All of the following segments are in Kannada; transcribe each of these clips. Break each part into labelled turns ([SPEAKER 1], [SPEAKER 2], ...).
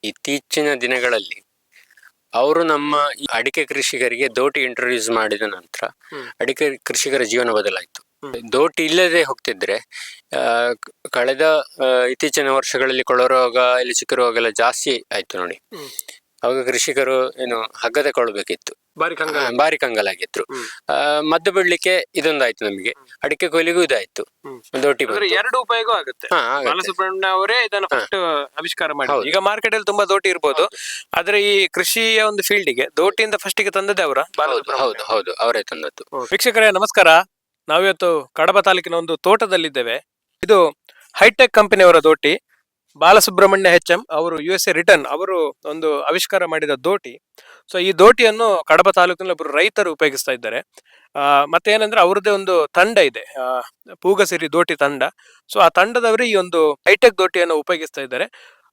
[SPEAKER 1] ಇತ್ತೀಚಿನ ದಿನಗಳಲ್ಲಿ ಅವರು ನಮ್ಮ ಈ ಅಡಿಕೆ ಕೃಷಿಕರಿಗೆ ದೋಟಿ ಇಂಟ್ರೊಡ್ಯೂಸ್ ಮಾಡಿದ ನಂತರ ಅಡಿಕೆ ಕೃಷಿಕರ ಜೀವನ ಬದಲಾಯಿತು. ದೋಟಿ ಇಲ್ಲದೆ ಹೋಗ್ತಿದ್ರೆ ಕಳೆದ ಇತ್ತೀಚಿನ ವರ್ಷಗಳಲ್ಲಿ ಕೊಳರೋಗ ಇಲ್ಲಿ ಚಿಕ್ಕ ರೋಗ ಎಲ್ಲ ಜಾಸ್ತಿ ಆಯ್ತು ನೋಡಿ. ಅವಾಗ ಕೃಷಿಕರು ಹಗ್ಗ ತಗೊಳ್ಬೇಕಿತ್ತು, ಬಾರಿ ಕಂಗಾಲಾಗಿದ್ರು. ಮದ್ದು ಬಿಡ್ಲಿಕ್ಕೆ ಇದೊಂದಾಯ್ತು, ನಮಗೆ ಅಡಿಕೆ ಕೊಯ್ಲಿಗೂ ಇದಾಯ್ತು, ದೋಟಿ
[SPEAKER 2] ಎರಡು ಉಪಯೋಗ ಆಗುತ್ತೆ. ಬಾಲಸುಬ್ರಹ್ಮಣ್ಯ ಅವರೇ ಇದನ್ನ ಫಸ್ಟ್ ಆವಿಷ್ಕಾರ ಮಾಡಿದ್ರು. ಈಗ ಮಾರ್ಕೆಟ್ ಅಲ್ಲಿ ತುಂಬಾ ದೋಟಿ ಇರ್ಬೋದು, ಆದ್ರೆ ಈ ಕೃಷಿಯ ಒಂದು ಫೀಲ್ಡ್ ಗೆ ದೋಟಿಯಿಂದ ಫಸ್ಟ್ ಗೆ ತಂದದ್ದೇ ಅವರ
[SPEAKER 1] ಹೌದು ಅವರೇ ತಂದದ್ದು.
[SPEAKER 2] ವೀಕ್ಷಕರೇ ನಮಸ್ಕಾರ, ನಾವಿವತ್ತು ಕಡಬ ತಾಲೂಕಿನ ಒಂದು ತೋಟದಲ್ಲಿದ್ದೇವೆ. ಇದು ಹೈಟೆಕ್ ಕಂಪನಿಯವರ ದೋಟಿ. ಬಾಲಸುಬ್ರಹ್ಮಣ್ಯ HM ಅವರು USA ರಿಟರ್ನ್ ಅವರು ಒಂದು ಆವಿಷ್ಕಾರ ಮಾಡಿದ ದೋಟಿ. ಸೊ ಈ ದೋಟಿಯನ್ನು ಕಡಬ ತಾಲೂಕಿನಲ್ಲಿ ಒಬ್ಬರು ರೈತರು ಉಪಯೋಗಿಸ್ತಾ ಇದ್ದಾರೆ. ಮತ್ತೆ ಏನಂದ್ರೆ ಅವ್ರದ್ದೇ ಒಂದು ತಂಡ ಇದೆ, ಪೂಗಸಿರಿ ದೋಟಿ ತಂಡ. ಸೊ ಆ ತಂಡದವರು ಈ ಒಂದು ಹೈಟೆಕ್ ದೋಟಿಯನ್ನು ಉಪಯೋಗಿಸ್ತಾ ಇದ್ದಾರೆ.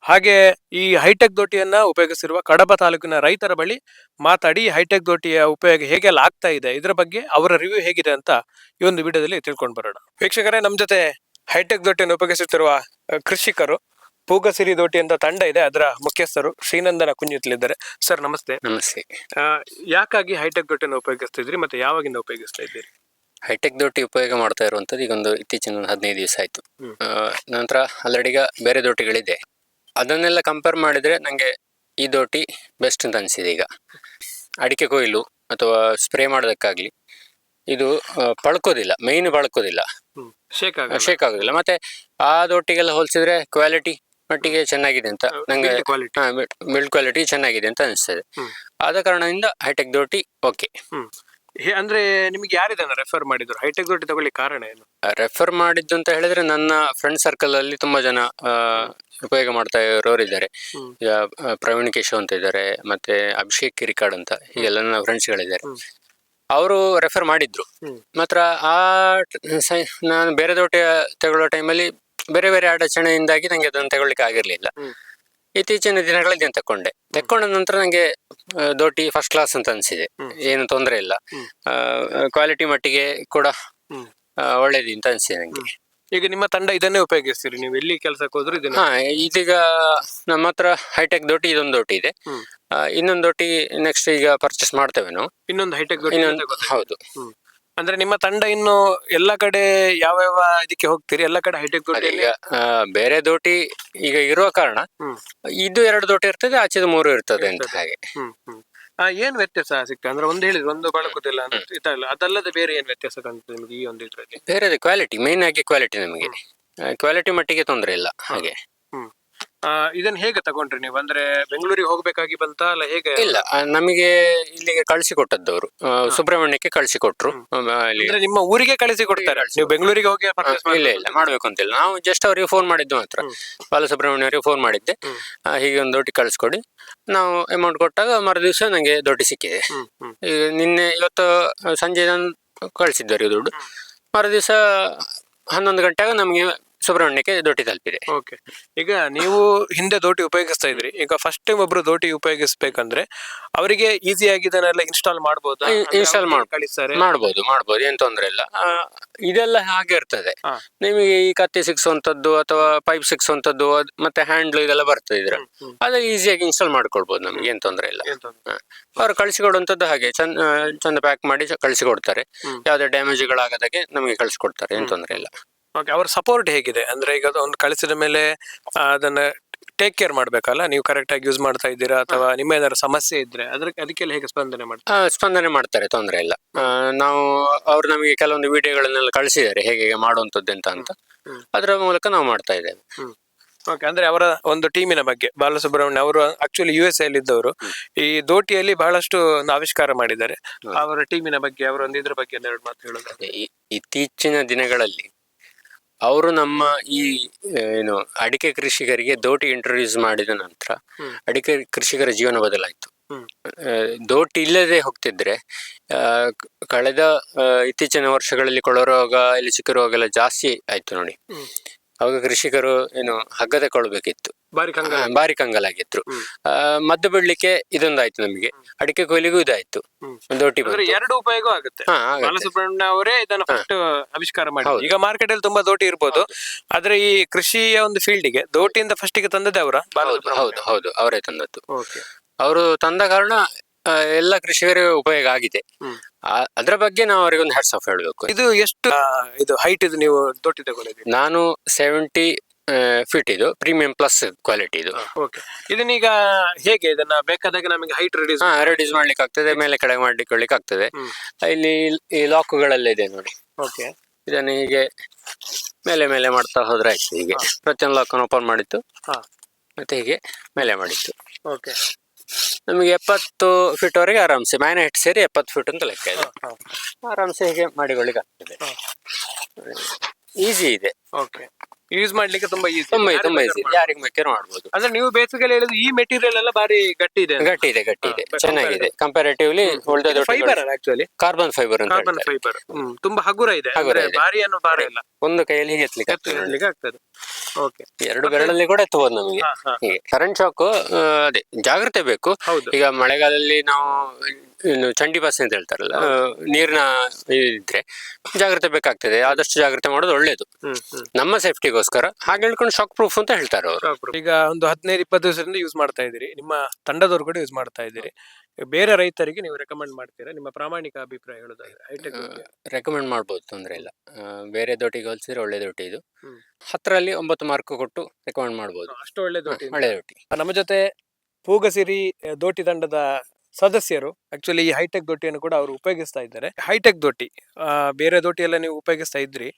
[SPEAKER 2] ಹಾಗೆ ಈ ಹೈಟೆಕ್ ದೋಟಿಯನ್ನ ಉಪಯೋಗಿಸಿರುವ ಕಡಬ ತಾಲೂಕಿನ ರೈತರ ಬಳಿ ಮಾತಾಡಿ ಹೈಟೆಕ್ ದೋಟಿಯ ಉಪಯೋಗ ಹೇಗೆಲ್ಲ ಆಗ್ತಾ ಇದೆ, ಇದರ ಬಗ್ಗೆ ಅವರ ರಿವ್ಯೂ ಹೇಗಿದೆ ಅಂತ ಈ ಒಂದು ವಿಡಿಯೋದಲ್ಲಿ ತಿಳ್ಕೊಂಡು ಬರೋಣ. ವೀಕ್ಷಕರೇ, ನಮ್ಮ ಜೊತೆ ಹೈಟೆಕ್ ದೋಟಿಯನ್ನು ಉಪಯೋಗಿಸುತ್ತಿರುವ ಕೃಷಿಕರು, ಪೂಗಸಿರಿ ದೋಟಿ ಅಂತ ತಂಡ ಇದೆ, ಅದರ ಮುಖ್ಯಸ್ಥರು ಶ್ರೀನಂದನ ಕುಂಜಿತ್ಲಿದ್ದಾರೆ. ಸರ್ ನಮಸ್ತೆ.
[SPEAKER 1] ನಮಸ್ತೆ.
[SPEAKER 2] ಯಾಕಾಗಿ ಹೈಟೆಕ್ ದೋಟಿಯನ್ನು ಉಪಯೋಗಿಸ್ತಿದ್ರಿ ಮತ್ತೆ ಯಾವಾಗಿಂದ ಉಪಯೋಗಿಸ್ತಾ ಇದ್ದೀರಿ?
[SPEAKER 1] ಹೈಟೆಕ್ ದೋಟಿ ಉಪಯೋಗ ಮಾಡ್ತಾ ಇರುವಂತದ್ದು ಈಗೊಂದು ಇತ್ತೀಚಿನ 15 ದಿವಸ ಆಯ್ತು. ನಂತರ ಆಲ್ರೆಡಿ ಈಗ ಬೇರೆ ದೋಟಿಗಳಿದೆ, ಅದನ್ನೆಲ್ಲ ಕಂಪೇರ್ ಮಾಡಿದ್ರೆ ನಂಗೆ ಈ ದೋಟಿ ಬೆಸ್ಟ್ ಅಂತ ಅನಿಸಿದೆ. ಈಗ ಅಡಿಕೆ ಕೊಯ್ಲು ಅಥವಾ ಸ್ಪ್ರೇ ಮಾಡೋದಕ್ಕಾಗ್ಲಿ ಇದು ಪಳ್ಕೋದಿಲ್ಲ, ಮೇಯ್ನ್ ಪಳ್ಕೋದಿಲ್ಲ, ಶೇಕ್ ಆಗೋದಿಲ್ಲ. ಮತ್ತೆ ಆ ದೋಟಿಗೆಲ್ಲ ಹೋಲಿಸಿದ್ರೆ ಕ್ವಾಲಿಟಿ ಮಟ್ಟಿಗೆ ಚೆನ್ನಾಗಿದೆ ಅಂತ ನಂಗೆ, ಬಿಲ್ಡ್ ಕ್ವಾಲಿಟಿ ಚೆನ್ನಾಗಿದೆ ಅಂತ ಅನಿಸ್ತದೆ. ಆದ ಕಾರಣದಿಂದ ಹೈಟೆಕ್ ದೋಟಿ ಓಕೆ.
[SPEAKER 2] ಅಂದ್ರೆ ನಿಮ್ಗೆ ಯಾರಿದನ್ನ ರೆಫರ್ ಮಾಡಿದ್ರು ಹೈಟೆಕ್ ದೋಟಿ ತಗೊಳ್ಳಿಕ್ಕೆ ಕಾರಣ ಏನು?
[SPEAKER 1] ರೆಫರ್ ಮಾಡಿದ್ದು ಅಂತ ಹೇಳಿದ್ರೆ ನನ್ನ ಫ್ರೆಂಡ್ ಸರ್ಕಲ್ ಅಲ್ಲಿ ತುಂಬಾ ಜನ ಉಪಯೋಗ ಮಾಡ್ತಾ ಇರೋರು ಇದ್ದಾರೆ. ಈಗ ಪ್ರವೀಣ್ ಕೇಶವ್ ಅಂತ ಇದ್ದಾರೆ, ಮತ್ತೆ ಅಭಿಷೇಕ್ ಕಿರಿಕಾಡ್ ಅಂತ, ಹೀಗೆಲ್ಲ ನನ್ನ ಫ್ರೆಂಡ್ಸ್ ಗಳಿದ್ದಾರೆ. ಅವರು ರೆಫರ್ ಮಾಡಿದ್ರು. ಮಾತ್ರ ನಾನು ಬೇರೆ ದೋಟಿ ತಗೊಳ್ಳೋ ಟೈಮಲ್ಲಿ ಬೇರೆ ಬೇರೆ ಅಡಚಣೆಯಿಂದಾಗಿ ನಂಗೆ ಅದನ್ನು ತಗೊಳ್ಳಿಕ್ಕೆ ಆಗಿರ್ಲಿಲ್ಲ. ಇತ್ತೀಚಿನ ದಿನಗಳಲ್ಲಿ ನಾನು ತಕೊಂಡ ನಂತರ ನಂಗೆ ದೋಟಿ ಫಸ್ಟ್ ಕ್ಲಾಸ್ ಅಂತ ಅನ್ಸಿದೆ, ಏನು ತೊಂದರೆ ಇಲ್ಲ, ಕ್ವಾಲಿಟಿ ಮಟ್ಟಿಗೆ ಕೂಡ ಒಳ್ಳೇದು ಅಂತ ಅನ್ಸಿದೆ ನಂಗೆ.
[SPEAKER 2] ಈಗ ನಿಮ್ಮ ತಂಡ ಇದನ್ನೇ ಉಪಯೋಗಿಸ್ತೀರಿ, ನೀವು ಎಲ್ಲಿ ಕೆಲಸಕ್ಕೆ ಹೋದ್ರು ಇದನ್ನ?
[SPEAKER 1] ಇದೀಗ ನಮ್ಮ ಹತ್ರ ಹೈಟೆಕ್ ದೋಟಿ ಇದೊಂದು ದೋಟಿ ಇದೆ, ಇನ್ನೊಂದು ದೋಟಿ ನೆಕ್ಸ್ಟ್ ಈಗ ಪರ್ಚೇಸ್ ಮಾಡ್ತೇವೆ ನಾವು.
[SPEAKER 2] ಇನ್ನೊಂದು ಹೈಟೆಕ್ ದೋಟಿ?
[SPEAKER 1] ಹೌದು.
[SPEAKER 2] ಅಂದ್ರೆ ನಿಮ್ಮ ತಂಡ ಇನ್ನು ಎಲ್ಲ ಕಡೆ ಯಾವ ಇದಕ್ಕೆ ಹೋಗ್ತೀರಿ? ಎಲ್ಲ ಕಡೆ ಹೈಟೆಕ್ ದೋಟಿ?
[SPEAKER 1] ಈಗ ಬೇರೆ ದೋಟಿ ಈಗ ಇರುವ ಕಾರಣ ಇದು 2 ದೋಟಿ ಇರ್ತದೆ, ಆಚೆದು 3 ಇರ್ತದೆ ಅಂತ. ಹಾಗೆ
[SPEAKER 2] ಏನ್ ವ್ಯತ್ಯಾಸ ಸಿಗ್ತದೆ ಅಂದ್ರೆ? ಒಂದು ಹೇಳಿದ್ರೆ ಒಂದು ಬಳಕುದಿಲ್ಲ ಇದಲ್ಲ, ಅದಲ್ಲದೆ ಬೇರೆ ಏನ್ ವ್ಯತ್ಯಾಸ ಕಾಣ್ತದೆ ನಿಮ್ಗೆ ಈ ಒಂದು ಇದ್ರಲ್ಲಿ?
[SPEAKER 1] ಬೇರೆ ಕ್ವಾಲಿಟಿ, ಮೇನ್ ಆಗಿ ಕ್ವಾಲಿಟಿ, ನಮಗೆ ಕ್ವಾಲಿಟಿ ಮಟ್ಟಿಗೆ ತೊಂದರೆ ಇಲ್ಲ. ಹಾಗೆ
[SPEAKER 2] ಇದನ್ನ ಹೇಗೆ ತಗೊಂಡ್ರಿ ನೀವು? ಅಂದ್ರೆ ಬೆಂಗಳೂರಿಗೆ ಹೋಗ್ಬೇಕಾಗಿ ಬಂತ ಅಲ್ಲ ಹೇಗೆ?
[SPEAKER 1] ಇಲ್ಲ, ನಮಗೆ ಇಲ್ಲಿಗೆ ಕಳಿಸಿ ಕೊಟ್ಟದ್ದವರು, ಸುಬ್ರಹ್ಮಣ್ಯಕ್ಕೆ ಕಳಿಸಿ ಕೊಟ್ರು.
[SPEAKER 2] ನಿಮ್ಮ ಊರಿಗೆ ಕಳಿಸಿ ಕೊಡ್ತಾರೆ, ನೀವು ಬೆಂಗಳೂರಿಗೆ ಹೋಗಿ?
[SPEAKER 1] ಇಲ್ಲ ಮಾಡ್ಬೇಕು ಅಂತಿಲ್ಲ, ನಾವು ಜಸ್ಟ್ ಅವರಿಗೆ ಫೋನ್ ಮಾಡಿದ್ದು ಮಾತ್ರ. ಬಾಲಸುಬ್ರಹ್ಮಣ್ಯ ಅವರಿಗೆ ಫೋನ್ ಮಾಡಿದ್ದೆ, ಹೀಗೆ ಒಂದು ದೋಟಿ ಕಳಿಸ್ಕೊಡಿ. ನಾವು ಅಮೌಂಟ್ ಕೊಟ್ಟಾಗ ಮರು ದಿವಸ ನಂಗೆ ದೋಟಿ ಸಿಕ್ಕಿದೆ. ಈಗ ಇವತ್ತು ಸಂಜೆ ನಾನು ಕಳಿಸಿದ್ದಾರೆ ದುಡ್ಡು, ಮರು ದಿವಸ 11 ಗಂಟೆಗೆ ನಮಗೆ ಸುಬ್ರಹ್ಮಣ್ಯಕ್ಕೆ ದೋಟಿ ತಲುಪಿದೆ.
[SPEAKER 2] ಓಕೆ. ಈಗ ನೀವು ಹಿಂದೆ ದೋಟಿ ಉಪಯೋಗಿಸ್ತಾ ಇದ್ರಿ, ಈಗ ಫಸ್ಟ್ ಟೈಮ್ ಒಬ್ರು ದೋಟಿ ಉಪಯೋಗಿಸ್ಬೇಕಂದ್ರೆ ಅವರಿಗೆ ಈಸಿ ಆಗಿ ಇದನ್ನೆಲ್ಲ ಇನ್ಸ್ಟಾಲ್ ಮಾಡ್ಬೋದು?
[SPEAKER 1] ಇನ್ಸ್ಟಾಲ್ ಮಾಡ್ಬೋದು, ಏನ್ ತೊಂದ್ರೆ ಇಲ್ಲ. ಇದೆಲ್ಲ ಹಾಗೆ ಇರ್ತದೆ, ನಿಮಗೆ ಈ ಕತ್ತಿ ಸಿಕ್ಸುವಂತದ್ದು ಅಥವಾ ಪೈಪ್ ಸಿಕ್ಸುವಂತದ್ದು ಮತ್ತೆ ಹ್ಯಾಂಡ್ಲ್ ಇದೆಲ್ಲ ಬರ್ತದೆ ಇದ್ರ, ಅದ ಈಸಿಯಾಗಿ ಇನ್ಸ್ಟಾಲ್ ಮಾಡ್ಕೊಳ್ಬಹುದು, ನಮ್ಗೆ ಏನ್ ತೊಂದ್ರೆ ಇಲ್ಲ. ಅವ್ರು ಕಳಿಸಿಕೊಡುವಂತದ್ದು ಹಾಗೆ ಚಂದ ಪ್ಯಾಕ್ ಮಾಡಿ ಕಳಿಸಿಕೊಡ್ತಾರೆ, ಯಾವ್ದೇ ಡ್ಯಾಮೇಜ್ಗಳಾಗದಾಗೆ ನಮಗೆ ಕಳಿಸಿಕೊಡ್ತಾರೆ, ಏನ್ ತೊಂದ್ರೆ ಇಲ್ಲ.
[SPEAKER 2] ಅವ್ರ ಸಪೋರ್ಟ್ ಹೇಗಿದೆ ಅಂದ್ರೆ? ಈಗ ಒಂದು ಕಳಿಸಿದ ಮೇಲೆ ಅದನ್ನ ಟೇಕ್ ಕೇರ್ ಮಾಡ್ಬೇಕಲ್ಲ, ನೀವು ಕರೆಕ್ಟ್ ಆಗಿ ಯೂಸ್ ಮಾಡ್ತಾ ಇದ್ದೀರಾ ಅಥವಾ ನಿಮ್ಮ ಏನಾದ್ರು ಸಮಸ್ಯೆ ಇದ್ರೆ ಅದಕ್ಕೆಲ್ಲ ಹೇಗೆ
[SPEAKER 1] ಸ್ಪಂದನೆ ಮಾಡ್ತಾರೆ, ತೊಂದರೆ ಇಲ್ಲ. ನಾವು ಅವ್ರು ನಮಗೆ ಕೆಲವೊಂದು ವಿಡಿಯೋಗಳನ್ನೆಲ್ಲ ಕಳಿಸಿದ್ದಾರೆ ಹೇಗೆ ಮಾಡುವಂತದ್ದು ಅಂತ, ಅದರ ಮೂಲಕ ನಾವು ಮಾಡ್ತಾ ಇದ್ದೇವೆ.
[SPEAKER 2] ಅಂದ್ರೆ ಅವರ ಒಂದು ಟೀಮಿನ ಬಗ್ಗೆ, ಬಾಲಸುಬ್ರಹ್ಮಣ್ಯ ಅವರು ಆಕ್ಚುಲಿ USA ಅಲ್ಲಿ ಇದ್ದವರು, ಈ ದೋಟಿಯಲ್ಲಿ ಬಹಳಷ್ಟು ಆವಿಷ್ಕಾರ ಮಾಡಿದ್ದಾರೆ. ಅವರ ಟೀಮಿನ ಬಗ್ಗೆ, ಅವರ ಒಂದು ಇದ್ರ ಬಗ್ಗೆ 2 ಮಾತು ಹೇಳೋದಾದ್ರೆ?
[SPEAKER 1] ಇತ್ತೀಚಿನ ದಿನಗಳಲ್ಲಿ ಅವರು ನಮ್ಮ ಈ ಅಡಿಕೆ ಕೃಷಿಕರಿಗೆ ದೋಟಿ ಇಂಟ್ರೊಡ್ಯೂಸ್ ಮಾಡಿದ ನಂತರ ಅಡಿಕೆ ಕೃಷಿಕರ ಜೀವನ ಬದಲಾಯಿತು. ದೋಟಿ ಇಲ್ಲದೆ ಹೋಗ್ತಿದ್ರೆ ಕಳೆದ ಇತ್ತೀಚಿನ ವರ್ಷಗಳಲ್ಲಿ ಕೊಳರೋಗ ಇಲ್ಲಿ ಚಿಕ್ಕ ರೋಗ ಎಲ್ಲ ಜಾಸ್ತಿ ಆಯ್ತು ನೋಡಿ. ಅವಾಗ ಕೃಷಿಕರು ಹಗ್ಗ ತಗೊಳ್ಬೇಕಿತ್ತು,
[SPEAKER 2] ಬಾರಿ ಕಂಗಾಲ.
[SPEAKER 1] ಭಾರಿ ಕಂಗಾಲಾಗಿದ್ರು. ಮದ್ದು ಬಿಡ್ಲಿಕ್ಕೆ ಇದೊಂದಾಯ್ತು ನಮಗೆ, ಅಡಿಕೆ ಕೊಯ್ಲಿಗೂ ಇದಾಯ್ತು, ದೋಟಿ
[SPEAKER 2] ಅಂದ್ರೆ
[SPEAKER 1] ಬಂತು.
[SPEAKER 2] ಎರಡು ಉಪಯೋಗ ಆಗುತ್ತೆ.
[SPEAKER 1] ಹಾ, ಆಗುತ್ತೆ.
[SPEAKER 2] ಬಾಲಸುಬ್ರಹ್ಮಣ್ಯ ಅವರೇ ಇದನ್ನ ಫಸ್ಟ್ ಆವಿಷ್ಕಾರ ಮಾಡಿ.
[SPEAKER 1] ಹೌದು.
[SPEAKER 2] ಈಗ ಮಾರ್ಕೆಟ್ ಅಲ್ಲಿ ತುಂಬಾ ದೋಟಿ ಇರ್ಬೋದು, ಆದ್ರೆ ಈ ಕೃಷಿಯ ಒಂದು ಫೀಲ್ಡ್ ಗೆ ದೋಟಿಯಿಂದ ಫಸ್ಟ್ ಗೆ ತಂದದ್ದೇ ಅವರ
[SPEAKER 1] ಹೌದು ಹೌದು, ಅವರೇ ತಂದದ್ದು.
[SPEAKER 2] ಓಕೆ.
[SPEAKER 1] ಅವರು ತಂದ ಕಾರಣ ಎಲ್ಲ ಕೃಷಿಕರಿಗೆ ಉಪಯೋಗ ಆಗಿದೆ. ಅದರ ಬಗ್ಗೆ ನಾವು ಅವರಿಗೆ ಒಂದು ಹ್ಯಾಟ್ಸ್ ಆಫ್ ಹೇಳಬೇಕು.
[SPEAKER 2] ಇದು ಎಷ್ಟು ಇದು ಹೈಟ್ ಇದು ನೀವು ದೋಟಿ ತಗೊಂಡಿದ್ದೀರಿ?
[SPEAKER 1] ನಾನು 70 ಫೀಟ್ ಇದು ಪ್ರೀಮಿಯಂ ಪ್ಲಸ್ ಕ್ವಾಲಿಟಿ ಇದು.
[SPEAKER 2] ಓಕೆ. ಇದನ್ನೀಗ ಹೇಗೆ ಇದನ್ನ ಬೇಕಾದಾಗ ನಮಗೆ ಹೈಟ್ ರೆಡ್ಯೂಸ್
[SPEAKER 1] ರೆಡ್ಯೂಸ್ ಮಾಡ್ಲಿಕ್ಕೆ ಆಗ್ತದೆ, ಮೇಲೆ ಕೆಳಗೆ ಮಾಡ್ಲಿಕ್ಕೆ ಆಗ್ತದೆ. ಇಲ್ಲಿ ಈ ಲಾಕುಗಳೆಲ್ಲ ಇದೆ ನೋಡಿ.
[SPEAKER 2] ಓಕೆ.
[SPEAKER 1] ಇದನ್ನು ಹೀಗೆ ಮೇಲೆ ಮೇಲೆ ಮಾಡ್ತಾ ಹೋದ್ರೆ ಆಯ್ತು. ಹೀಗೆ ಪ್ರತಿಯೊಂದು ಲಾಕನ್ನು ಓಪನ್ ಮಾಡಿತ್ತು, ಮತ್ತೆ ಹೀಗೆ ಮೇಲೆ ಮಾಡಿತ್ತು.
[SPEAKER 2] ಓಕೆ.
[SPEAKER 1] ನಮಗೆ 70 ಫೀಟ್ ವರೆಗೆ ಆರಾಮ್ಸೆ, ಮೈನ ಹಿಟ್ ಸೇರಿ 70 ಫೀಟ್ ಅಂತ ಲೆಕ್ಕ ಇದೆ. ಆರಾಮ್ಸೆ ಹೀಗೆ ಮಾಡಿಕೊಳ್ಳಿಕ್ಕೆ ಆಗ್ತದೆ, ಈಸಿ ಇದೆ.
[SPEAKER 2] ಓಕೆ. ಯೂಸ್ ಮಾಡ್ಲಿಕ್ಕೆ ತುಂಬಾ ಈಸಿ,
[SPEAKER 1] ತುಂಬಾ ಈಸಿ, ಯಾರಿಗೆ ಬೇಕಾದ್ರೂ ಮಾಡ್ಬೋದು.
[SPEAKER 2] ಅಂದ್ರೆ ನೀವು ಬೇಸಿಗೆಯಲ್ಲಿ ಹೇಳಿದ್ರೆ ಈ ಮೆಟೀರಿಯಲ್ ಎಲ್ಲ ಬಾರಿ ಗಟ್ಟಿ ಇದೆ.
[SPEAKER 1] ಗಟ್ಟಿ ಇದೆ, ಚೆನ್ನಾಗಿದೆ ಕಂಪ್ಯಾರಿಟಿವ್ಲಿ. ಉಳಿದ
[SPEAKER 2] ಫೈಬರ್ ಆಕ್ಚುಲಿ
[SPEAKER 1] ಕಾರ್ಬನ್ ಫೈಬರ್ ಅಂತ
[SPEAKER 2] ಕಾರ್ಬನ್ ಫೈಬರ್ ತುಂಬಾ ಹಗುರ ಇದೆ, ಭಾರಿ ಅನ್ನೋ ಭಾರ ಇಲ್ಲ,
[SPEAKER 1] ಒಂದು ಕೈಯಲ್ಲಿ ಹೀಗೆ ಎತ್ತಲಿಕ್ಕೆ
[SPEAKER 2] ಆಗ್ತದೆ. ಓಕೆ.
[SPEAKER 1] ಎರಡು ಬೆರಳಲ್ಲಿ ಕೂಡ ಎತ್ತಬಹುದು ನಮಗೆ. ಹೀಗೆ ಕರೆಂಟ್ ಶಾಕ್ ಅದೇ ಜಾಗ್ರತೆ ಬೇಕು. ಈಗ ಮಳೆಗಾಲದಲ್ಲಿ ನಾವು ಇನ್ನು ಚಂಡಿ ಬಸ್ ಅಂತ ಹೇಳ್ತಾರಲ್ಲ, ನೀರಿನ ಇದ್ರೆ ಜಾಗ್ರತೆ ಬೇಕಾಗ್ತದೆ. ಆದಷ್ಟು ಜಾಗ್ರತೆ ಮಾಡೋದು ಒಳ್ಳೇದು ನಮ್ಮ ಸೇಫ್ಟಿಗೋಸ್ಕರ. ಹಾಗೆ ಹೇಳ್ಕೊಂಡು ಶಾಕ್ ಪ್ರೂಫ್ ಅಂತ ಹೇಳ್ತಾರೆ ಅವರು.
[SPEAKER 2] ಈಗ ಒಂದು 15-20 ದಿವಸದಿಂದ ಯೂಸ್ ಮಾಡ್ತಾ ಇದ್ದೀರಿ, ನಿಮ್ಮ ತಂಡದವರು ಕೂಡ ಯೂಸ್ ಮಾಡ್ತಾ ಇದ್ದೀರಿ. ಬೇರೆ ರೈತರಿಗೆ ನೀವು ರೆಕಮೆಂಡ್ ಮಾಡ್ತೀರಾ? ನಿಮ್ಮ ಪ್ರಾಮಾಣಿಕ ಅಭಿಪ್ರಾಯ ಹೇಳೋದಾದ್ರೆ ಹೈಟೆಕ್
[SPEAKER 1] ರೆಕಮೆಂಡ್ ಮಾಡ್ಬೋದು, ತೊಂದರೆ ಇಲ್ಲ. ಬೇರೆ ದೋಟಿಗೆ ಹೋಲಿಸಿದ್ರೆ ಒಳ್ಳೆ ದೋಟಿ ಇದು. 10ರಲ್ಲಿ 9 ಮಾರ್ಕ್ ಕೊಟ್ಟು ರೆಕಮೆಂಡ್ ಮಾಡ್ಬೋದು.
[SPEAKER 2] ಅಷ್ಟು ಒಳ್ಳೆ ದೋಟಿ.
[SPEAKER 1] ಒಳ್ಳೆ ದೋಟಿ.
[SPEAKER 2] ನಮ್ಮ ಜೊತೆ ಪೂಗಸಿರಿ ದೋಟಿ ತಂಡದ ಸದಸ್ಯರು ಆಕ್ಚುಲಿ ಈ ಹೈಟೆಕ್ ದೋಟಿಯನ್ನು ಕೂಡ ಅವರು ಉಪಯೋಗಿಸ್ತಾ ಇದ್ದಾರೆ. ಹೈಟೆಕ್ ದೋಟಿ ಬೇರೆ ದೋಟಿ ಎಲ್ಲ ನೀವು ಉಪಯೋಗಿಸ್ತಾ ಇದ್ರಿ,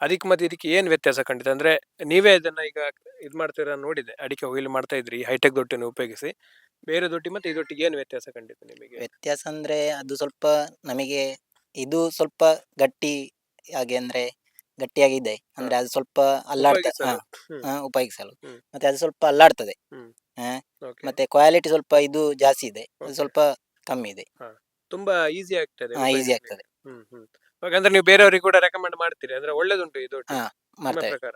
[SPEAKER 2] ಅದಕ್ಕೆ ಮತ್ತೆ ಇದಕ್ಕೆ ಏನ್ ವ್ಯತ್ಯಾಸ ಕಂಡಿದೆ? ಅಂದ್ರೆ ನೀವೇ ಇದನ್ನ ಈಗ ಇದ್ ಮಾಡ್ತೀರಾ ನೋಡಿದೆ, ಅಡಿಕೆ ಕೊಯ್ಲು ಮಾಡ್ತಾ ಇದ್ರಿ ಈ ಹೈಟೆಕ್ ದೋಟಿಯನ್ನು ಉಪಯೋಗಿಸಿ. ಬೇರೆ ದೋಟಿ ಮತ್ತೆ ಈ ದೋಟಿಗೆ ಏನ್ ವ್ಯತ್ಯಾಸ ಕಂಡಿದೆ ನಿಮಗೆ?
[SPEAKER 3] ವ್ಯತ್ಯಾಸ ಅಂದ್ರೆ ಅದು ಸ್ವಲ್ಪ ನಮಗೆ ಇದು ಸ್ವಲ್ಪ ಗಟ್ಟಿ ಹಾಗೆ ಅಂದ್ರೆ ಗಟ್ಟಿಯಾಗಿದೆ, ಅಂದ್ರೆ ಅದು ಸ್ವಲ್ಪ ಅಲ್ಲಾಡ್ತದೆ ಉಪಯೋಗಿಸಲು. ಮತ್ತೆ ಅದು ಸ್ವಲ್ಪ ಅಲ್ಲಾಡ್ತದೆ. ಮತ್ತೆ ಕ್ವಾಲಿಟಿ ಸ್ವಲ್ಪ ಇದು ಜಾಸ್ತಿ ಇದೆ, ಅದು ಸ್ವಲ್ಪ ಕಮ್ಮಿ ಇದೆ.
[SPEAKER 2] ತುಂಬಾ ಈಸಿ ಆಗ್ತದೆ.
[SPEAKER 3] ಈಸಿ ಆಗ್ತದೆ.
[SPEAKER 2] ಹಾಗಂದ್ರೆ ನೀವು ಬೇರೆಯವರಿಗೆ ಕೂಡ ರೆಕಮೆಂಡ್ ಮಾಡ್ತೀರಿ? ಅಂದ್ರೆ ಒಳ್ಳೇದುಂಟು ಈ ದೋಟಿ
[SPEAKER 3] ಮಾಡ್ತೇವೆ.
[SPEAKER 2] ಪ್ರಕಾರ?